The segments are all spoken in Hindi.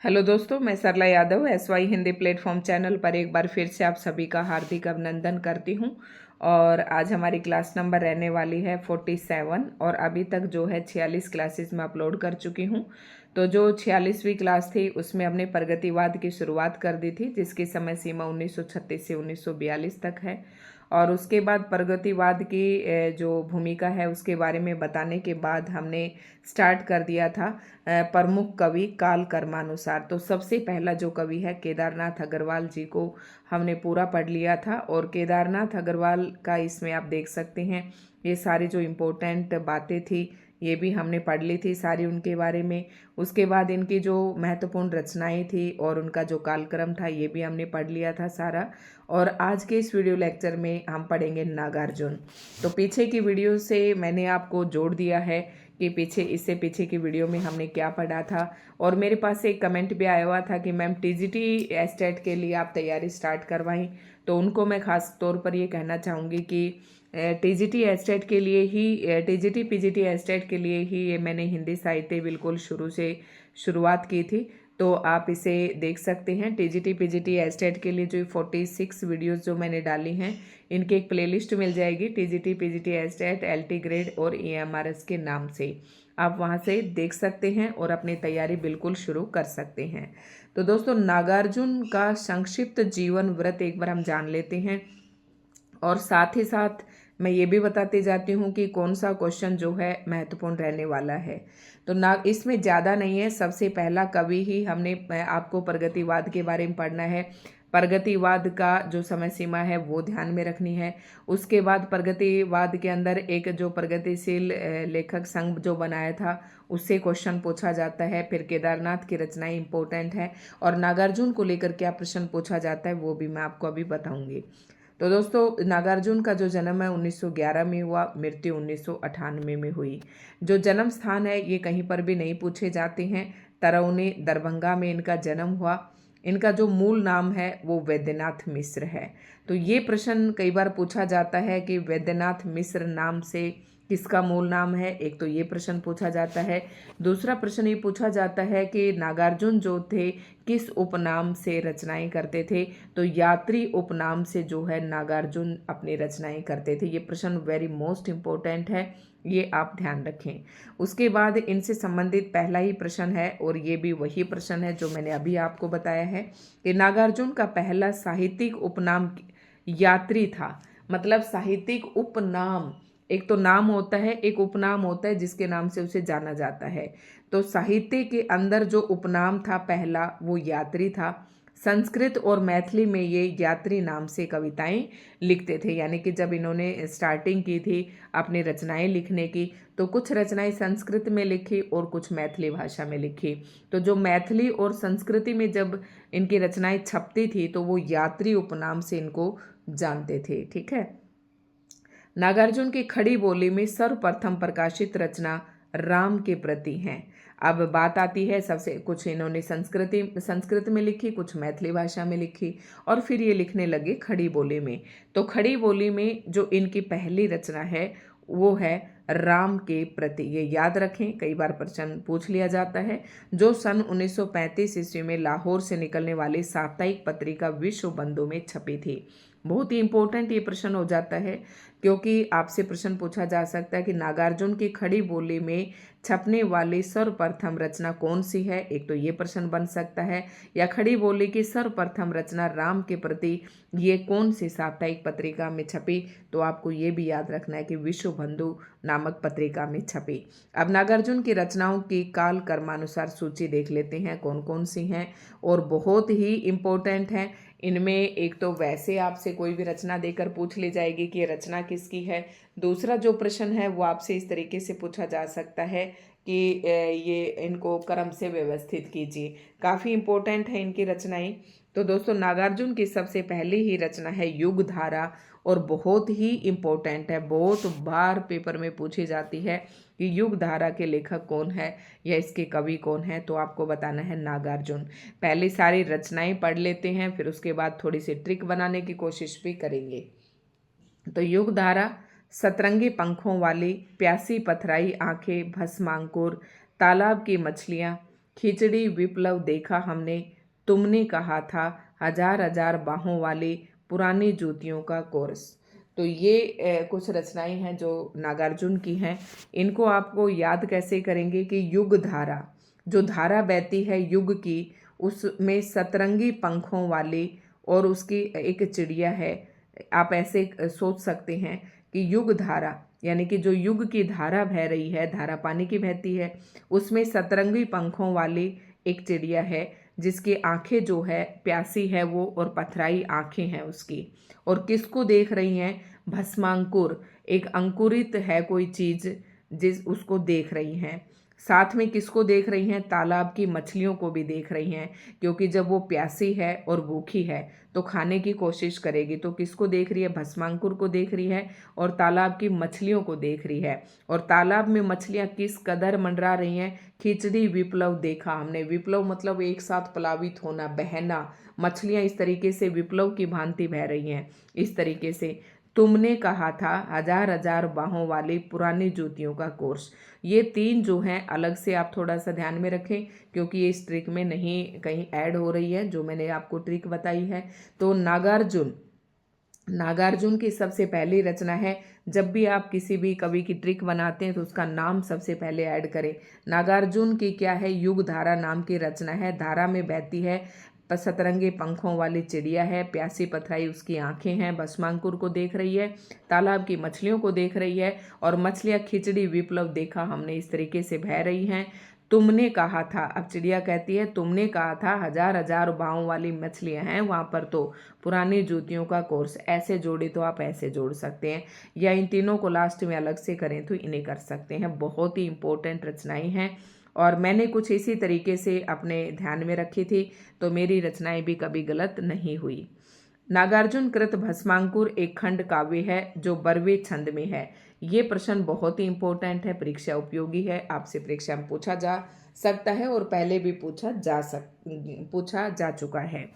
हेलो दोस्तों, मैं Sarla Yadav SY Hindi platform channel पर एक बार फिर से आप सभी का हार्दिक अभिनंदन करती हूं। और आज हमारी क्लास नंबर रहने वाली है 47 और अभी तक जो है 46 क्लासेस में अपलोड कर चुकी हूं। तो जो 46वीं क्लास थी उसमें हमने प्रगतिवाद की शुरुआत कर दी थी, जिसकी समय सीमा 1936 से 1942 तक है। और उसके बाद प्रगतिवाद की जो भूमिका है उसके बारे में बताने के बाद हमने स्टार्ट कर दिया था प्रमुख कवि काल कर्मानुसार। तो सबसे पहला जो कवि है केदारनाथ अग्रवाल जी को हमने पूरा पढ़ लिया था। और केदारनाथ अग्रवाल का इसमें आप देख सकते हैं ये सारी जो इम्पोर्टेंट बातें थी ये भी हमने पढ़ ली थी सारी उनके बारे में। उसके बाद इनकी जो महत्वपूर्ण रचनाएं थी और उनका जो कालक्रम था ये भी हमने पढ़ लिया था सारा। और आज के इस वीडियो लेक्चर में हम पढ़ेंगे नागार्जुन। तो पीछे की वीडियो से मैंने आपको जोड़ दिया है कि इससे पीछे की वीडियो में हमने क्या पढ़ा था। और मेरे पास एक कमेंट भी आया हुआ था कि मैम TGT एस्टेट के लिए आप तैयारी स्टार्ट करवाएं। तो उनको मैं खास तौर पर ये कहना चाहूँगी कि TGT एस्टेट के लिए ही TGT PGT एस्टेट के लिए ही ये मैंने हिंदी साहित्य बिल्कुल शुरू से शुरुआत की थी। तो आप इसे देख सकते हैं। TGT PGT एस्टेट के लिए जो 46 वीडियोस जो मैंने डाली हैं इनकी एक प्लेलिस्ट मिल जाएगी TGT PGT estate LT grade और EMRS के नाम से। आप वहां से देख सकते हैं और अपनी तैयारी बिल्कुल शुरू कर सकते हैं। तो दोस्तों, नागार्जुन का संक्षिप्त जीवन वृत्त एक बार हम जान लेते हैं और साथ ही साथ मैं ये भी बताती जाती हूँ कि कौन सा क्वेश्चन जो है महत्वपूर्ण रहने वाला है। तो ना इसमें ज़्यादा नहीं है। सबसे पहला कवि ही हमने आपको प्रगतिवाद के बारे में पढ़ना है। प्रगतिवाद का जो समय सीमा है वो ध्यान में रखनी है। उसके बाद प्रगतिवाद के अंदर एक जो प्रगतिशील लेखक संघ जो बनाया था उससे क्वेश्चन पूछा जाता है। फिर केदारनाथ की रचनाएं इंपॉर्टेंट है और नागार्जुन को लेकर क्या प्रश्न पूछा जाता है वो भी मैं आपको अभी बताऊंगी। तो दोस्तों, नागार्जुन का जो जन्म है 1911 में हुआ, मृत्यु 1998 में हुई। जो जन्म स्थान है ये कहीं पर भी नहीं पूछे जाते हैं। तरौनी दरभंगा में इनका जन्म हुआ। इनका जो मूल नाम है वो वैद्यनाथ मिश्र है। तो ये प्रश्न कई बार पूछा जाता है कि वैद्यनाथ मिश्र नाम से किसका मूल नाम है। एक तो ये प्रश्न पूछा जाता है। दूसरा प्रश्न ये पूछा जाता है कि नागार्जुन जो थे किस उपनाम से रचनाएं करते थे। तो यात्री उपनाम से जो है नागार्जुन अपनी रचनाएं करते थे। ये प्रश्न वेरी मोस्ट इम्पोर्टेंट है, ये आप ध्यान रखें। उसके बाद इनसे संबंधित पहला ही प्रश्न है और ये भी वही प्रश्न है जो मैंने अभी आपको बताया है कि नागार्जुन का पहला साहित्यिक उपनाम यात्री था। मतलब साहित्यिक उपनाम, एक तो नाम होता है एक उपनाम होता है जिसके नाम से उसे जाना जाता है। तो साहित्य के अंदर जो उपनाम था पहला वो यात्री था। संस्कृत और मैथिली में ये यात्री नाम से कविताएं लिखते थे। यानी कि जब इन्होंने स्टार्टिंग की थी अपनी रचनाएं लिखने की तो कुछ रचनाएं संस्कृत में लिखी और कुछ मैथिली भाषा में लिखी। तो जो मैथिली और संस्कृति में जब इनकी रचनाएं छपती थी तो वो यात्री उपनाम से इनको जानते थे। ठीक है। नागार्जुन की खड़ी बोली में सर्वप्रथम प्रकाशित रचना राम के प्रति हैं। अब बात आती है, सबसे कुछ इन्होंने संस्कृत में लिखी, कुछ मैथिली भाषा में लिखी और फिर ये लिखने लगे खड़ी बोली में। तो खड़ी बोली में जो इनकी पहली रचना है वो है राम के प्रति। ये याद रखें, कई बार प्रश्न पूछ लिया जाता है। जो सन 1935 ईस्वी में लाहौर से निकलने वाली साप्ताहिक पत्रिका विश्व बंधु में छपी थी। बहुत ही इंपॉर्टेंट ये प्रश्न हो जाता है क्योंकि आपसे प्रश्न पूछा जा सकता है कि नागार्जुन की खड़ी बोली में छपने वाली सर्वप्रथम रचना कौन सी है। एक तो ये प्रश्न बन सकता है, या खड़ी बोली की सर्वप्रथम रचना राम के प्रति ये कौन सी साप्ताहिक पत्रिका में छपी। तो आपको ये भी याद रखना है कि विश्व बंधु नामक पत्रिका में छपी। अब नागार्जुन की रचनाओं की काल कर्मानुसार सूची देख लेते हैं कौन कौन सी हैं और बहुत ही इम्पोर्टेंट हैं। इनमें एक तो वैसे आपसे कोई भी रचना देकर पूछ ली जाएगी कि ये रचना किसकी है। दूसरा जो प्रश्न है वो आपसे इस तरीके से पूछा जा सकता है कि ये इनको क्रम से व्यवस्थित कीजिए। काफ़ी इम्पोर्टेंट है इनकी रचनाएं। तो दोस्तों, नागार्जुन की सबसे पहली ही रचना है युग धारा और बहुत ही इम्पोर्टेंट है, बहुत बार पेपर में पूछी जाती है कि युग धारा के लेखक कौन है या इसके कवि कौन है। तो आपको बताना है नागार्जुन। पहले सारी रचनाएं पढ़ लेते हैं, फिर उसके बाद थोड़ी सी ट्रिक बनाने की कोशिश भी करेंगे। तो युग धारा: सतरंगी पंखों वाली, प्यासी पथराई आंखें, भस्मांकुर, तालाब की मछलियाँ, खिचड़ी विप्लव देखा हमने, तुमने कहा था हजार हजार बाहों वाली पुरानी जूतियों का कोर्स। तो ये कुछ रचनाएं हैं जो नागार्जुन की हैं। इनको आपको याद कैसे करेंगे कि युग धारा, जो धारा बहती है युग की, उसमें सतरंगी पंखों वाली और उसकी एक चिड़िया है। आप ऐसे सोच सकते हैं कि युग धारा यानी कि जो युग की धारा बह रही है, धारा पानी की बहती है, उसमें सतरंगी पंखों वाली एक चिड़िया है जिसकी आंखें जो है प्यासी है वो, और पथराई आंखें हैं उसकी। और किसको देख रही हैं? भस्मांकुर, एक अंकुरित है कोई चीज जिस उसको देख रही हैं। साथ में किसको देख रही हैं? तालाब की मछलियों को भी देख रही हैं, क्योंकि जब वो प्यासी है और भूखी है तो खाने की कोशिश करेगी। तो किसको देख रही है? भस्मांकुर को देख रही है और तालाब की मछलियों को देख रही है। और तालाब में मछलियां किस कदर मंडरा रही हैं? खिचड़ी विप्लव देखा हमने। विप्लव मतलब एक साथ प्लावित होना, बहना। मछलियां इस तरीके से विप्लव की भांति बह रही हैं, इस तरीके से। तुमने कहा था हजार हजार बाहों वाली पुरानी जूतियों का कोर्स। ये तीन जो हैं अलग से आप थोड़ा सा ध्यान में रखें, क्योंकि ये इस ट्रिक में नहीं कहीं ऐड हो रही है जो मैंने आपको ट्रिक बताई है। तो नागार्जुन की सबसे पहली रचना है। जब भी आप किसी भी कवि की ट्रिक बनाते हैं तो उसका नाम सबसे पहले ऐड करें। नागार्जुन की क्या है? युग धारा नाम की रचना है। धारा में बहती है, सतरंगे पंखों वाली चिड़िया है, प्यासी पथराई उसकी आंखें हैं, भस्मांकुर को देख रही है, तालाब की मछलियों को देख रही है, और मछलियां खिचड़ी विप्लव देखा हमने इस तरीके से बह रही हैं। तुमने कहा था, अब चिड़िया कहती है तुमने कहा था हजार हजार बाहों वाली मछलियां हैं वहां पर, तो पुरानी जूतियों का कोर्स। ऐसे जोड़े तो आप ऐसे जोड़ सकते हैं, या इन तीनों को लास्ट में अलग से करें तो इन्हें कर सकते हैं। बहुत ही इंपॉर्टेंट रचनाएं हैं और मैंने कुछ इसी तरीके से अपने ध्यान में रखी थी, तो मेरी रचनाएं भी कभी गलत नहीं हुई। नागार्जुन कृत भस्मांकुर एक खंड काव्य है जो 12वें छंद में है। ये प्रश्न बहुत ही इंपॉर्टेंट है, परीक्षा उपयोगी है, आपसे परीक्षा में पूछा जा सकता है और पहले भी पूछा जा चुका है।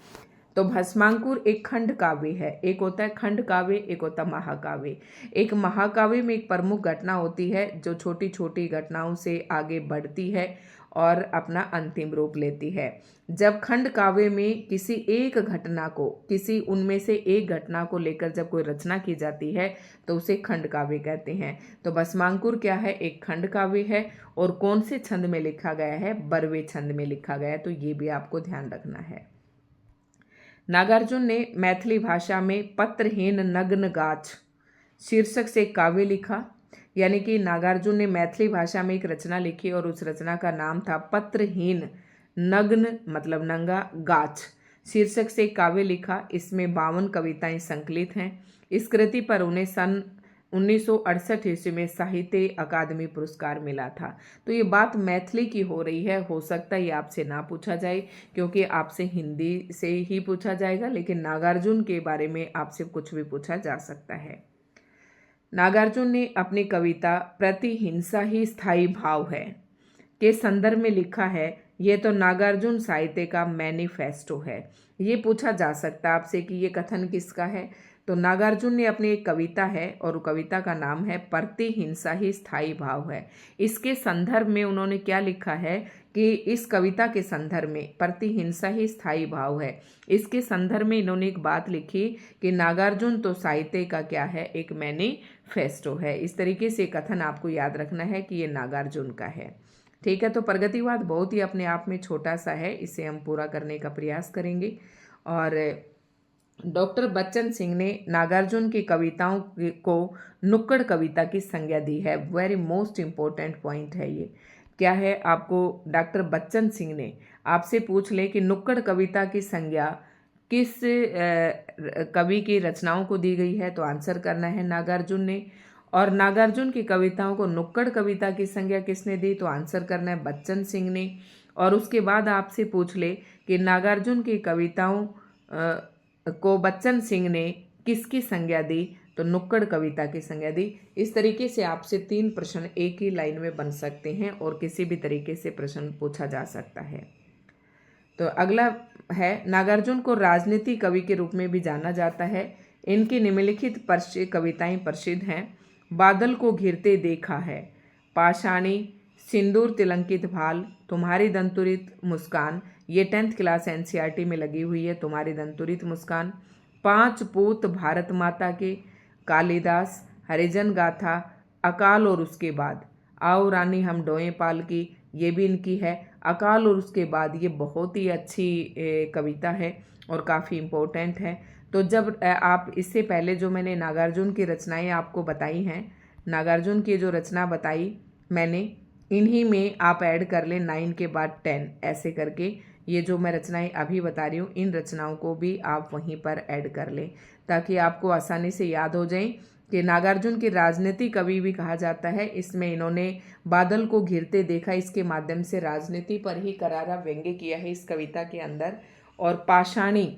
तो भस्मांकुर एक खंड काव्य है। एक होता है खंड काव्य, एक होता है महाकाव्य। एक महाकाव्य में एक प्रमुख घटना होती है जो छोटी छोटी घटनाओं से आगे बढ़ती है और अपना अंतिम रूप लेती है। जब खंड काव्य में किसी एक घटना को, किसी उनमें से एक घटना को लेकर जब कोई रचना की जाती है तो उसे खंड काव्य कहते हैं। तो भस्मांकुर क्या है? एक खंड काव्य है। और कौन से छंद में लिखा गया है? 12वें छंद में लिखा गया है। तो ये भी आपको ध्यान रखना है। नागार्जुन ने मैथिली भाषा में पत्रहीन नग्न गाछ शीर्षक से काव्य लिखा। यानी कि नागार्जुन ने मैथिली भाषा में एक रचना लिखी और उस रचना का नाम था पत्रहीन नग्न मतलब नंगा गाछ शीर्षक से काव्य लिखा। इसमें 52 कविताएं संकलित हैं। इस कृति पर उन्हें सन 1968 ईस्वी में साहित्य अकादमी पुरस्कार मिला था। तो ये बात मैथिली की हो रही है, हो सकता है ये आपसे ना पूछा जाए क्योंकि आपसे हिंदी से ही पूछा जाएगा, लेकिन नागार्जुन के बारे में आपसे कुछ भी पूछा जा सकता है। नागार्जुन ने अपनी कविता प्रतिहिंसा ही स्थायी भाव है के संदर्भ में लिखा है। ये तो नागार्जुन साहित्य का मैनिफेस्टो है। ये पूछा जा सकता है आपसे कि ये कथन किसका है। तो नागार्जुन ने अपनी एक कविता है और कविता का नाम है प्रतिहिंसा ही स्थायी भाव है। इसके संदर्भ में उन्होंने क्या लिखा है कि इस कविता के संदर्भ में प्रतिहिंसा ही स्थायी भाव है। इसके संदर्भ में इन्होंने एक बात लिखी कि नागार्जुन तो साहित्य का क्या है? एक मैनिफेस्टो है। इस तरीके से कथन आपको याद रखना है कि ये नागार्जुन का है। ठीक है, तो प्रगतिवाद बहुत ही अपने आप में छोटा सा है, इसे हम पूरा करने का प्रयास करेंगे। और डॉक्टर बच्चन सिंह ने नागार्जुन की कविताओं को नुक्कड़ कविता की संज्ञा दी है। वेरी मोस्ट इम्पोर्टेंट पॉइंट है ये। क्या है? आपको डॉक्टर बच्चन सिंह ने आपसे पूछ ले कि नुक्कड़ कविता की संज्ञा किस कवि की रचनाओं को दी गई है, तो आंसर करना है नागार्जुन ने। और नागार्जुन की कविताओं को नुक्कड़ कविता की संज्ञा किसने दी, तो आंसर करना है बच्चन सिंह ने। और उसके बाद आपसे पूछ ले कि नागार्जुन की कविताओं को बच्चन सिंह ने किसकी संज्ञा दी, तो नुक्कड़ कविता की संज्ञा दी। इस तरीके से आपसे 3 प्रश्न एक ही लाइन में बन सकते हैं और किसी भी तरीके से प्रश्न पूछा जा सकता है। तो अगला है, नागार्जुन को राजनीति कवि के रूप में भी जाना जाता है। इनकी निम्नलिखित कविताएं प्रसिद्ध हैं। बादल को घिरते देखा है, पाषाणी, सिंदूर तिलंकित भाल, तुम्हारी दंतुरित मुस्कान, ये 10th क्लास एनसीईआरटी में लगी हुई है, तुम्हारी दंतुरित मुस्कान। 5 पूत भारत माता के, कालिदास, हरिजन गाथा, अकाल और उसके बाद, आओ रानी हम डोएं पाल की, ये भी इनकी है। अकाल और उसके बाद ये बहुत ही अच्छी कविता है और काफ़ी इम्पोर्टेंट है। तो जब आप इससे पहले जो मैंने नागार्जुन की रचनाएं आपको बताई हैं, नागार्जुन की जो रचना बताई मैंने, इन्हीं में आप ऐड कर लें 9 के बाद 10 ऐसे करके। ये जो मैं रचनाएं अभी बता रही हूँ, इन रचनाओं को भी आप वहीं पर ऐड कर लें ताकि आपको आसानी से याद हो जाए कि नागार्जुन की राजनीति कवि भी कहा जाता है। इसमें इन्होंने बादल को घिरते देखा, इसके माध्यम से राजनीति पर ही करारा व्यंग्य किया है इस कविता के अंदर। और पाषाणी,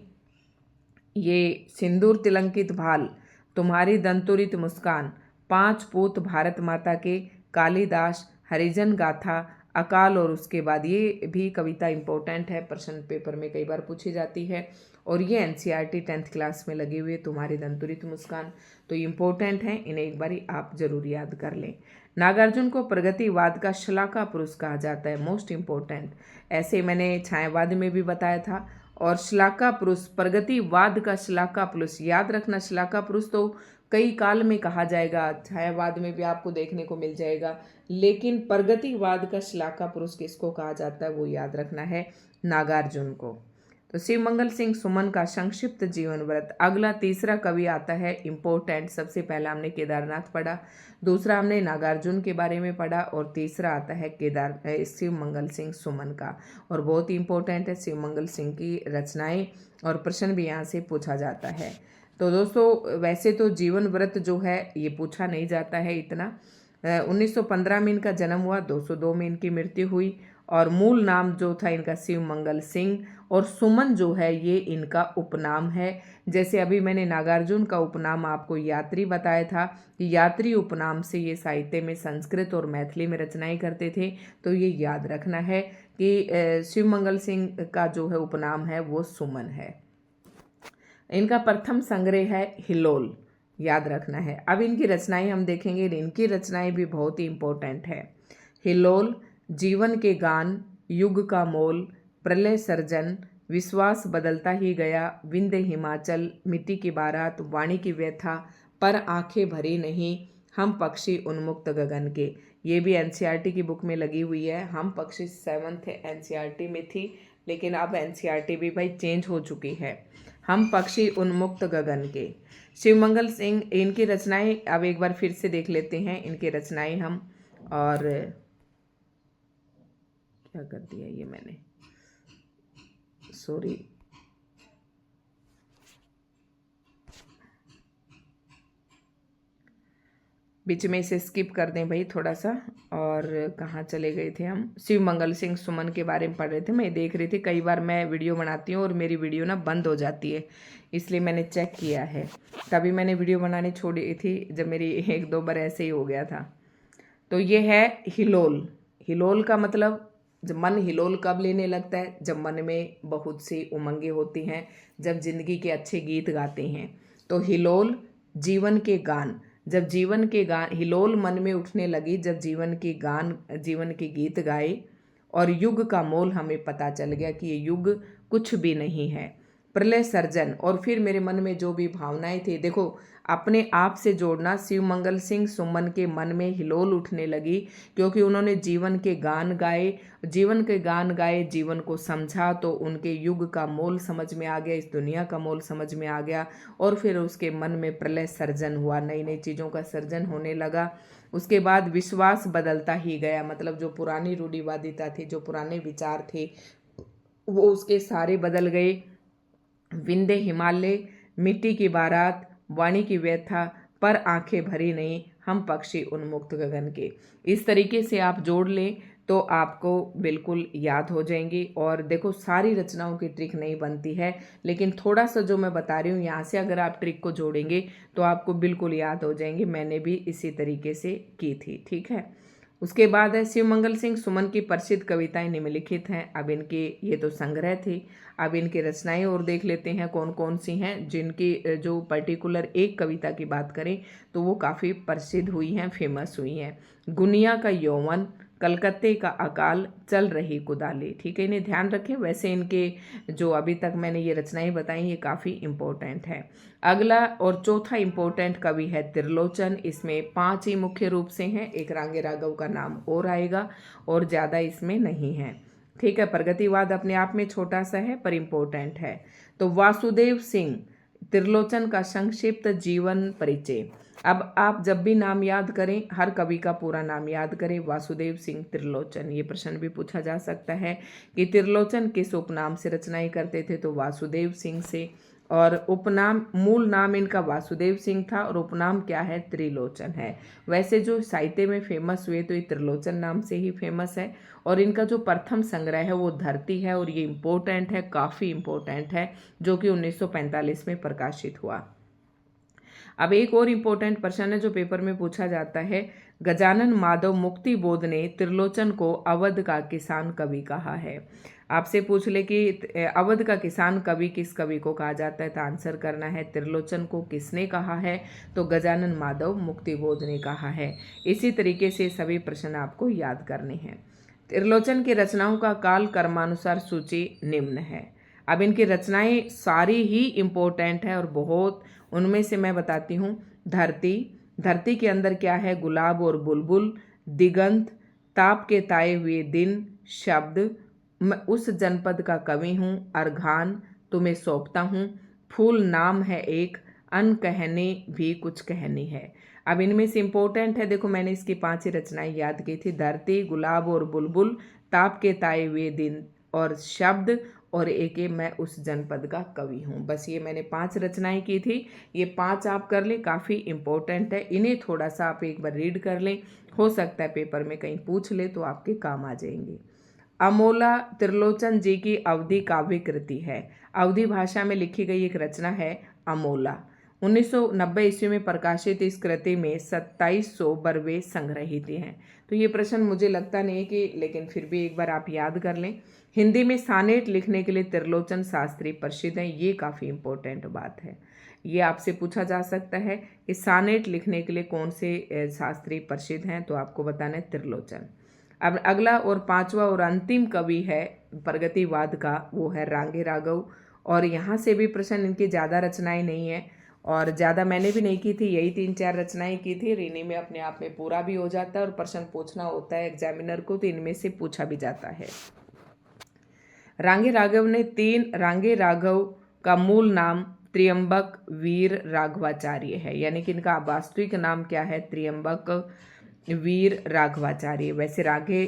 ये सिंदूर तिलंकित भाल, तुम्हारी दंतुरित मुस्कान, 5 पूत भारत माता के, कालिदास, हरिजन गाथा, अकाल और उसके बाद, ये भी कविता इंपॉर्टेंट है, प्रश्न पेपर में कई बार पूछी जाती है। और ये एनसीईआरटी 10th क्लास में लगी हुई है, तुम्हारी दंतुरित मुस्कान। तो इम्पोर्टेंट है, इन्हें एक बारी आप जरूर याद कर लें। नागार्जुन को प्रगतिवाद का शलाका पुरुष कहा जाता है, मोस्ट इम्पोर्टेंट। ऐसे मैंने छायावाद में भी बताया था। और श्लाका पुरुष, प्रगतिवाद का श्लाका पुरुष, याद रखना, श्लाका पुरुष तो कई काल में कहा जाएगा, छायावाद में भी आपको देखने को मिल जाएगा, लेकिन प्रगतिवाद का श्लाका पुरुष किसको कहा जाता है वो याद रखना है, नागार्जुन को। तो शिव मंगल सिंह सुमन का संक्षिप्त जीवन वृत्त। अगला तीसरा कवि आता है इम्पोर्टेंट। सबसे पहला हमने केदारनाथ पढ़ा, दूसरा हमने नागार्जुन के बारे में पढ़ा, और तीसरा आता है शिव मंगल सिंह सुमन का। और बहुत ही इंपॉर्टेंट है शिव मंगल सिंह की रचनाएं, और प्रश्न भी यहाँ से पूछा जाता है। तो दोस्तों, वैसे तो जीवन व्रत जो है ये पूछा नहीं जाता है इतना। 1915 में इनका जन्म हुआ, 202 में इनकी मृत्यु हुई। और मूल नाम जो था इनका शिव मंगल सिंह, और सुमन जो है ये इनका उपनाम है। जैसे अभी मैंने नागार्जुन का उपनाम आपको यात्री बताया था कि यात्री उपनाम से ये साहित्य में संस्कृत और मैथिली में रचनाएं करते थे। तो ये याद रखना है कि शिव मंगल सिंह का जो है उपनाम है वो सुमन है। इनका प्रथम संग्रह है हिलोल, याद रखना है। अब इनकी रचनाएं हम देखेंगे, इनकी रचनाएं भी बहुत ही इंपॉर्टेंट है। हिलोल, जीवन के गान, युग का मोल, प्रलय सर्जन, विश्वास बदलता ही गया, विंध्य हिमाचल, मिट्टी की बारात, वाणी की व्यथा, पर आंखें भरी नहीं, हम पक्षी उन्मुक्त गगन के। ये भी एनसीईआरटी की बुक में लगी हुई है। हम पक्षी 7th एनसीईआरटी में थी, लेकिन अब एनसीईआरटी भी भाई चेंज हो चुकी है। हम पक्षी उन्मुक्त गगन के। शिव मंगल सिंह, इनकी रचनाएं अब एक बार फिर से देख लेते हैं इनकी रचनाएं हम। और क्या कर दिया ये मैंने, सॉरी, बीच में इसे स्किप कर दें भाई थोड़ा सा। और कहाँ चले गए थे हम, शिव मंगल सिंह सुमन के बारे में पढ़ रहे थे। मैं देख रही थी, कई बार मैं वीडियो बनाती हूँ और मेरी वीडियो ना बंद हो जाती है, इसलिए मैंने चेक किया है। तभी मैंने वीडियो बनानी छोड़ी थी जब मेरी 1-2 बार ऐसे ही हो गया था। तो ये है हिलोल। हिलोल का मतलब, जब मन हिलोल कब लेने लगता है, जब मन में बहुत सी उमंगें होती हैं, जब जिंदगी के अच्छे गीत गाते हैं। तो हिलोल, जीवन के गान, जब जीवन के गान, हिलोल मन में उठने लगी जब जीवन के गान, जीवन के गीत गाए। और युग का मोल, हमें पता चल गया कि ये युग कुछ भी नहीं है। प्रलय सर्जन, और फिर मेरे मन में जो भी भावनाएं थी, देखो अपने आप से जोड़ना, शिव मंगल सिंह सुमन के मन में हिलोल उठने लगी क्योंकि उन्होंने जीवन के गान गाए, जीवन के गान गाए, जीवन को समझा, तो उनके युग का मोल समझ में आ गया, इस दुनिया का मोल समझ में आ गया। और फिर उसके मन में प्रलय सर्जन हुआ, नई नई चीज़ों का सर्जन होने लगा। उसके बाद विश्वास बदलता ही गया, मतलब जो पुरानी रूढ़िवादिता थी, जो पुराने विचार थे, वो उसके सारे बदल गए। विंध्य हिमालय, मिट्टी की बारात, वाणी की व्यथा, पर आंखें भरी नहीं, हम पक्षी उन्मुक्त गगन के। इस तरीके से आप जोड़ लें तो आपको बिल्कुल याद हो जाएंगी। और देखो, सारी रचनाओं की ट्रिक नहीं बनती है, लेकिन थोड़ा सा जो मैं बता रही हूँ यहाँ से अगर आप ट्रिक को जोड़ेंगे तो आपको बिल्कुल याद हो जाएंगे। मैंने भी इसी तरीके से की थी, ठीक है। उसके बाद है शिव मंगल सिंह सुमन की प्रसिद्ध कविताएं निम्नलिखित हैं। अब इनके, ये तो संग्रह थी, अब इनकी रचनाएं और देख लेते हैं कौन कौन सी हैं, जिनकी जो पर्टिकुलर एक कविता की बात करें तो वो काफ़ी प्रसिद्ध हुई हैं, फेमस हुई हैं। गुनिया का यौवन, कलकत्ते का अकाल, चल रही कुदाली। ठीक है, इन्हें ध्यान रखें। वैसे इनके जो अभी तक मैंने ये रचनाएं बताई ये काफ़ी इम्पोर्टेंट है। अगला और चौथा इम्पोर्टेंट कवि है त्रिलोचन। इसमें 5 ही मुख्य रूप से हैं, एक रांगे राघव का नाम और आएगा और ज़्यादा इसमें नहीं है। ठीक है, प्रगतिवाद अपने आप में छोटा सा है पर इम्पोर्टेंट है। तो वासुदेव सिंह त्रिलोचन का संक्षिप्त जीवन परिचय। अब आप जब भी नाम याद करें हर कवि का पूरा नाम याद करें। वासुदेव सिंह त्रिलोचन, ये प्रश्न भी पूछा जा सकता है कि त्रिलोचन किस उपनाम से रचनाएं करते थे, तो वासुदेव सिंह से। और उपनाम, मूल नाम इनका वासुदेव सिंह था और उपनाम क्या है, त्रिलोचन है। वैसे जो साहित्य में फेमस हुए तो ये त्रिलोचन नाम से ही फेमस है। और इनका जो प्रथम संग्रह है वो धरती है और ये इम्पोर्टेंट है, काफ़ी इम्पोर्टेंट है, जो कि 1945 में प्रकाशित हुआ। अब एक और इम्पोर्टेंट प्रश्न है जो पेपर में पूछा जाता है, गजानन माधव मुक्तिबोध ने त्रिलोचन को अवध का किसान कवि कहा है। आपसे पूछ ले कि अवध का किसान कवि किस कवि को कहा जाता है, तो आंसर करना है त्रिलोचन को किसने कहा है, तो गजानन माधव मुक्तिबोध ने कहा है। इसी तरीके से सभी प्रश्न आपको याद करने हैं। त्रिलोचन की रचनाओं का काल क्रमानुसार सूची निम्न है। अब इनकी रचनाएं सारी ही इम्पोर्टेंट है और बहुत, उनमें से मैं बताती हूँ। धरती, धरती के अंदर क्या है, गुलाब और बुलबुल, दिगंत, ताप के ताए हुए दिन, शब्द, मैं उस जनपद का कवि हूँ, अर्घान, तुम्हें सौंपता हूँ, फूल नाम है एक, अनकहनी भी कुछ कहनी है। अब इनमें से इम्पोर्टेंट है, देखो मैंने इसकी 5 ही रचनाएं याद की थी, धरती, गुलाब और बुलबुल, ताप के ताए हुए दिन और शब्द, और एक ये मैं उस जनपद का कवि हूँ। बस ये मैंने 5 रचनाएं की थी, ये 5 आप कर लें, काफ़ी इम्पोर्टेंट है। इन्हें थोड़ा सा आप एक बार रीड कर लें, हो सकता है पेपर में कहीं पूछ ले तो आपके काम आ जाएंगे। अमोला त्रिलोचन जी की अवधी काव्य कृति है। अवधी भाषा में लिखी गई एक रचना है अमोला। 1990 ईस्वी में प्रकाशित इस कृति में 2700 बरवे संग्रहित हैं। तो ये प्रश्न मुझे लगता नहीं कि, लेकिन फिर भी एक बार आप याद कर लें। हिंदी में सानेट लिखने के लिए त्रिलोचन शास्त्री प्रसिद्ध हैं, ये काफ़ी इम्पोर्टेंट बात है। ये आपसे पूछा जा सकता है कि सानेट लिखने के लिए कौन से शास्त्री प्रसिद्ध हैं, तो आपको बताना है त्रिलोचन। अब अगला और 5वां और अंतिम कवि है प्रगतिवाद का, वो है रांगे राघव। और यहाँ से भी प्रश्न, इनकी ज़्यादा रचनाएं नहीं है और ज़्यादा मैंने भी नहीं की थी, यही 3-4 रचनाएं की थी। रीनी में अपने आप में पूरा भी हो जाता है और प्रश्न पूछना होता है एग्जामिनर को तो इनमें से पूछा भी जाता है। रांगे राघव का मूल नाम त्र्यंबक वीर राघवाचार्य है, यानी कि इनका वास्तविक नाम क्या है, त्र्यंबक वीर राघवाचार्य। वैसे रांगे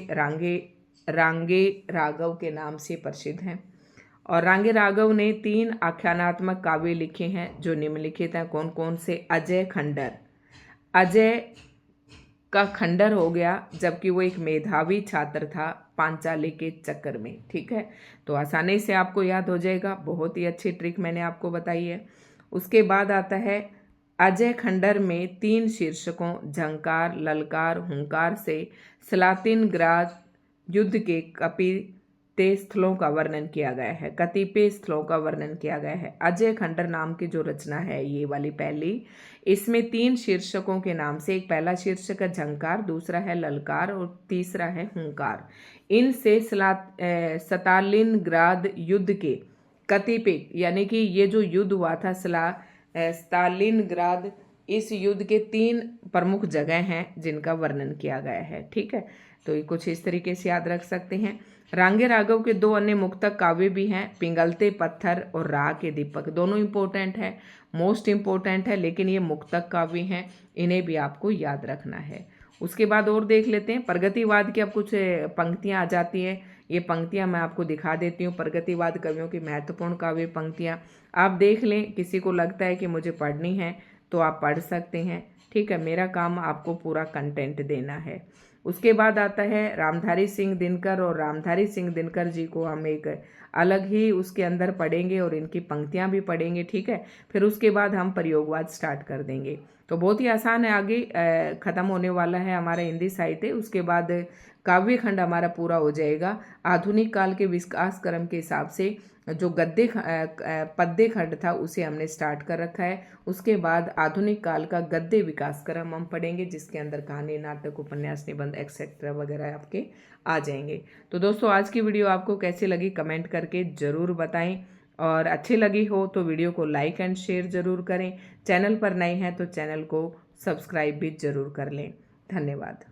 राघव के नाम से प्रसिद्ध हैं। और रांगे राघव ने 3 आख्यानात्मक काव्य लिखे हैं जो निम्नलिखित हैं। कौन कौन से, अजय खंडर, अजय का खंडर हो गया जबकि वो एक मेधावी छात्र था पांचाली के चक्कर में। ठीक है, तो आसानी से आपको याद हो जाएगा, बहुत ही अच्छी ट्रिक मैंने आपको बताई है। उसके बाद आता है अजय खंडर में 3 शीर्षकों झंकार, ललकार, हुंकार से सलातिनग्राद युद्ध के कतिपय स्थलों का वर्णन किया गया है। कतिपय स्थलों का वर्णन किया गया है। अजय खंडर नाम की जो रचना है ये वाली पहली, इसमें 3 शीर्षकों के नाम से, एक पहला शीर्षक है झंकार, दूसरा है ललकार और तीसरा है हुंकार। इनसे स्तालिनग्राद युद्ध के कतिपय, यानी कि ये जो युद्ध हुआ था स्तालिनग्राद, इस युद्ध के 3 प्रमुख जगह हैं जिनका वर्णन किया गया है। ठीक है, तो ये कुछ इस तरीके से याद रख सकते हैं। रांगे राघव के 2 अन्य मुक्तक काव्य भी हैं, पिंगलते पत्थर और राह के दीपक। दोनों इंपॉर्टेंट है, मोस्ट इंपॉर्टेंट है, लेकिन ये मुक्तक काव्य हैं, इन्हें भी आपको याद रखना है। उसके बाद और देख लेते हैं प्रगतिवाद की। अब कुछ पंक्तियां आ जाती हैं, ये पंक्तियां मैं आपको दिखा देती हूँ। प्रगतिवाद कवियों की महत्वपूर्ण काव्य पंक्तियां आप देख लें, किसी को लगता है कि मुझे पढ़नी है तो आप पढ़ सकते हैं। ठीक है, मेरा काम आपको पूरा कंटेंट देना है। उसके बाद आता है रामधारी सिंह दिनकर, और रामधारी सिंह दिनकर जी को हम एक अलग ही उसके अंदर पढ़ेंगे और इनकी पंक्तियां भी पढ़ेंगे। ठीक है, फिर उसके बाद हम प्रयोगवाद स्टार्ट कर देंगे। तो बहुत ही आसान है, आगे ख़त्म होने वाला है हमारा हिंदी साहित्य। उसके बाद काव्य खंड हमारा पूरा हो जाएगा। आधुनिक काल के विकास क्रम के हिसाब से जो पद्य खंड था उसे हमने स्टार्ट कर रखा है। उसके बाद आधुनिक काल का गद्य विकास क्रम हम पढ़ेंगे, जिसके अंदर कहानी, नाटक, उपन्यास, निबंध एक्सेट्रा वगैरह आपके आ जाएंगे। तो दोस्तों आज की वीडियो आपको कैसी लगी कमेंट करके ज़रूर बताएं, और अच्छी लगी हो तो वीडियो को लाइक एंड शेयर ज़रूर करें। चैनल पर नए हैं तो चैनल को सब्सक्राइब भी ज़रूर कर लें। धन्यवाद।